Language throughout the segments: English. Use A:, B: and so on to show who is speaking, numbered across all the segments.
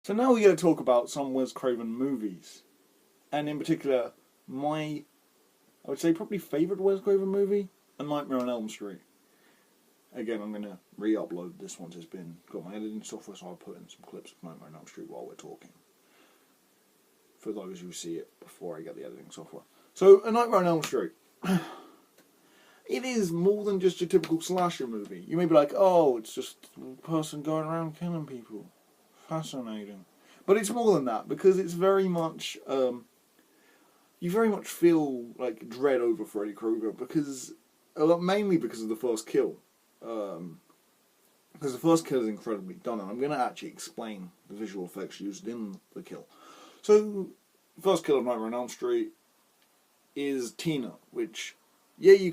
A: So now we're going to talk about some Wes Craven movies. And in particular, I would say probably favourite Wes Craven movie, A Nightmare on Elm Street. Again, I'm going to re-upload this once it's got my editing software, so I'll put in some clips of Nightmare on Elm Street while we're talking. For those who see it before I get the editing software. So, A Nightmare on Elm Street. It is more than just your typical slasher movie. You may be like, oh, it's just a person going around killing people. Fascinating. But it's more than that, because it's very much, you very much feel like dread over Freddy Krueger, mainly because of the first kill. Because the first kill is incredibly done, and I'm going to actually explain the visual effects used in the kill. So, the first kill of Nightmare on Elm Street is Tina, which, yeah, you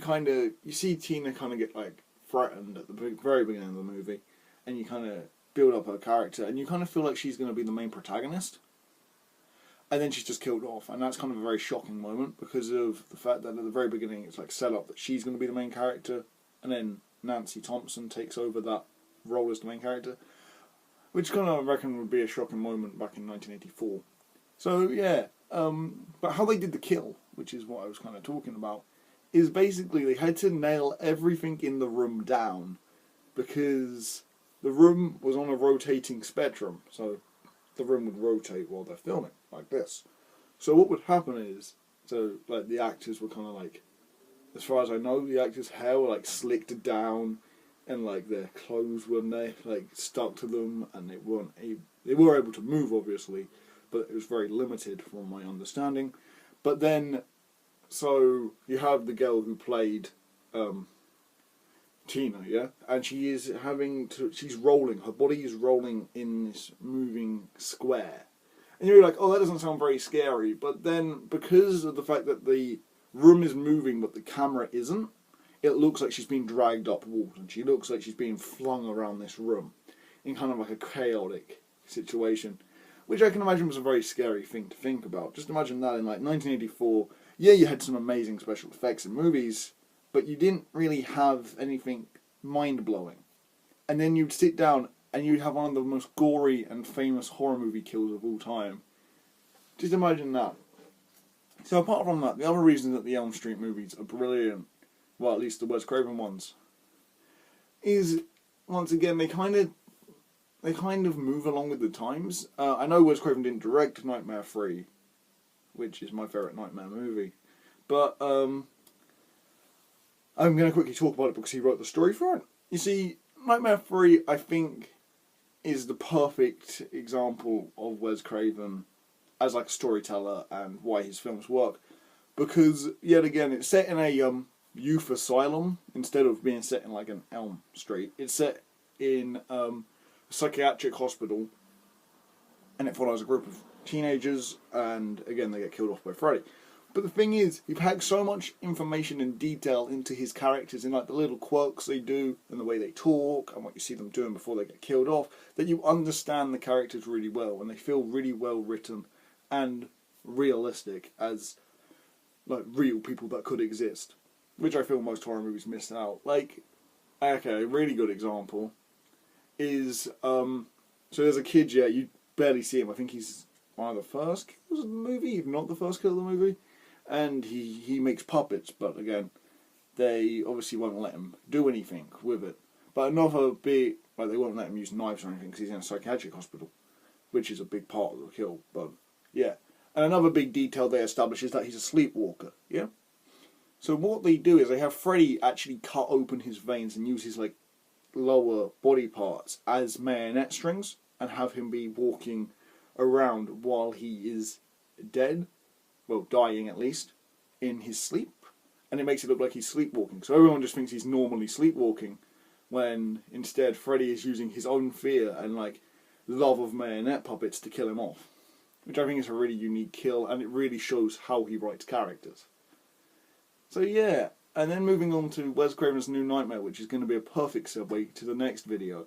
A: see Tina kind of get, like, threatened at the very beginning of the movie, and you kind of build up her character, and you kind of feel like she's going to be the main protagonist, and then she's just killed off, and that's kind of a very shocking moment, because of the fact that at the very beginning it's like set up that she's going to be the main character, and then Nancy Thompson takes over that role as the main character, which kind of I reckon would be a shocking moment back in 1984. So yeah, but how they did the kill, which is what I was kind of talking about, is basically they had to nail everything in the room down, because the room was on a rotating spectrum, so the room would rotate while they're filming, like this. So what would happen is, like the actors were kind of like, as far as I know, the actors' hair were like slicked down, and like their clothes were like stuck to them, and they were able to move obviously, but it was very limited from my understanding. But then, so you have the girl who played Tina, yeah, and she's rolling. Her body is rolling in this moving square, and you're like, oh, that doesn't sound very scary. But then, because of the fact that the room is moving but the camera isn't, it looks like she's being dragged up walls, and she looks like she's being flung around this room in kind of like a chaotic situation, which I can imagine was a very scary thing to think about. Just imagine that in like 1984. Yeah, you had some amazing special effects in movies, but you didn't really have anything mind-blowing. And then you'd sit down and you'd have one of the most gory and famous horror movie kills of all time. Just imagine that. So apart from that, the other reason that the Elm Street movies are brilliant, well, at least the Wes Craven ones, is, once again, they kind of move along with the times. I know Wes Craven didn't direct Nightmare 3, which is my favourite Nightmare movie, but I'm going to quickly talk about it because he wrote the story for it. You see, Nightmare 3, I think, is the perfect example of Wes Craven as like a storyteller and why his films work. Because, yet again, it's set in a youth asylum instead of being set in like an Elm Street. It's set in a psychiatric hospital, and it follows a group of teenagers, and again, they get killed off by Freddy. But the thing is, he packed so much information and detail into his characters, in like the little quirks they do, and the way they talk, and what you see them doing before they get killed off, that you understand the characters really well, and they feel really well written and realistic as like real people that could exist, which I feel most horror movies miss out. Like, okay, a really good example is so there's a kid, yeah, you barely see him. I think he's one of the first kills of the movie, if not the first kill of the movie. And he makes puppets, but again, they obviously won't let him do anything with it. But another big, like they won't let him use knives or anything because he's in a psychiatric hospital, which is a big part of the kill. But yeah, and another big detail they establish is that he's a sleepwalker. Yeah. So what they do is they have Freddy actually cut open his veins and use his like lower body parts as marionette strings and have him be walking around while he is dead. Well, dying at least, in his sleep, and it makes it look like he's sleepwalking. So everyone just thinks he's normally sleepwalking, when instead Freddy is using his own fear and like love of marionette puppets to kill him off, which I think is a really unique kill, and it really shows how he writes characters. So yeah, and then moving on to Wes Craven's New Nightmare, which is going to be a perfect segue to the next video.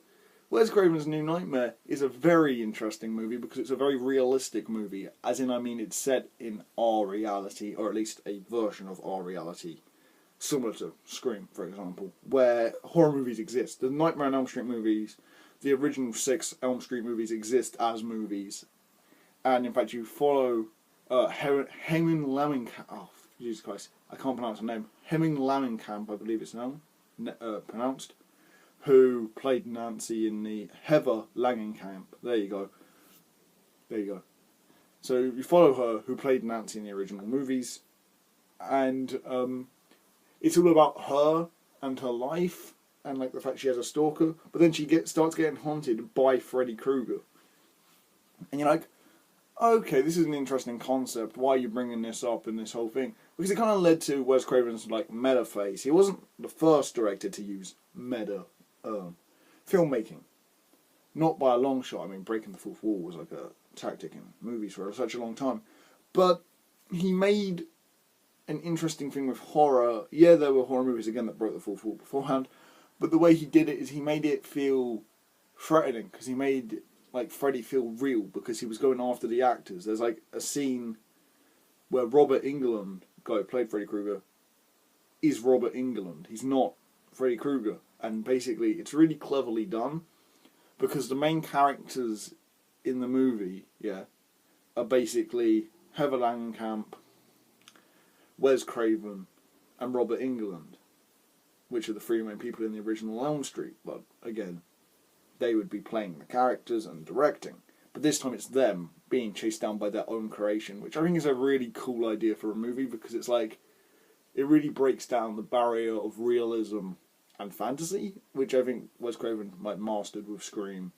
A: Wes Craven's New Nightmare is a very interesting movie because it's a very realistic movie, as in, I mean, it's set in our reality, or at least a version of our reality, similar to Scream, for example, where horror movies exist. The Nightmare on Elm Street movies the original 6 Elm Street movies exist as movies. And in fact, you follow Hemming Lammenkamp. Oh, Jesus Christ, I can't pronounce her name. Hemming Lammenkamp, I believe it's now pronounced. Who played Nancy in the Heather Langenkamp. There you go. There you go. So you follow her, who played Nancy in the original movies, and it's all about her and her life, and like the fact she has a stalker. But then she starts getting haunted by Freddy Krueger, and you're like, okay, this is an interesting concept. Why are you bringing this up in this whole thing? Because it kind of led to Wes Craven's like meta phase. He wasn't the first director to use meta filmmaking, not by a long shot. I mean, breaking the fourth wall was like a tactic in movies for such a long time, but he made an interesting thing with horror. Yeah, there were horror movies again that broke the fourth wall beforehand, but the way he did it is he made it feel threatening, because he made like Freddy feel real, because he was going after the actors. There's like a scene where Robert Englund, guy who played Freddy Krueger, is Robert Englund. He's not Freddy Krueger, and basically it's really cleverly done, because the main characters in the movie, are basically Heather Langenkamp, Wes Craven, and Robert Englund, which are the 3 main people in the original Elm Street. But again, they would be playing the characters and directing. But this time it's them being chased down by their own creation, which I think is a really cool idea for a movie, because it's like, it really breaks down the barrier of realism and fantasy, which I think Wes Craven like mastered with Scream.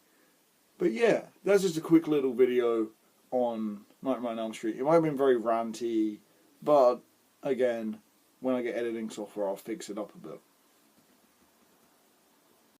A: But yeah, that's just a quick little video on Nightmare on Elm Street. It might have been very ranty, but again, when I get editing software, I'll fix it up a bit.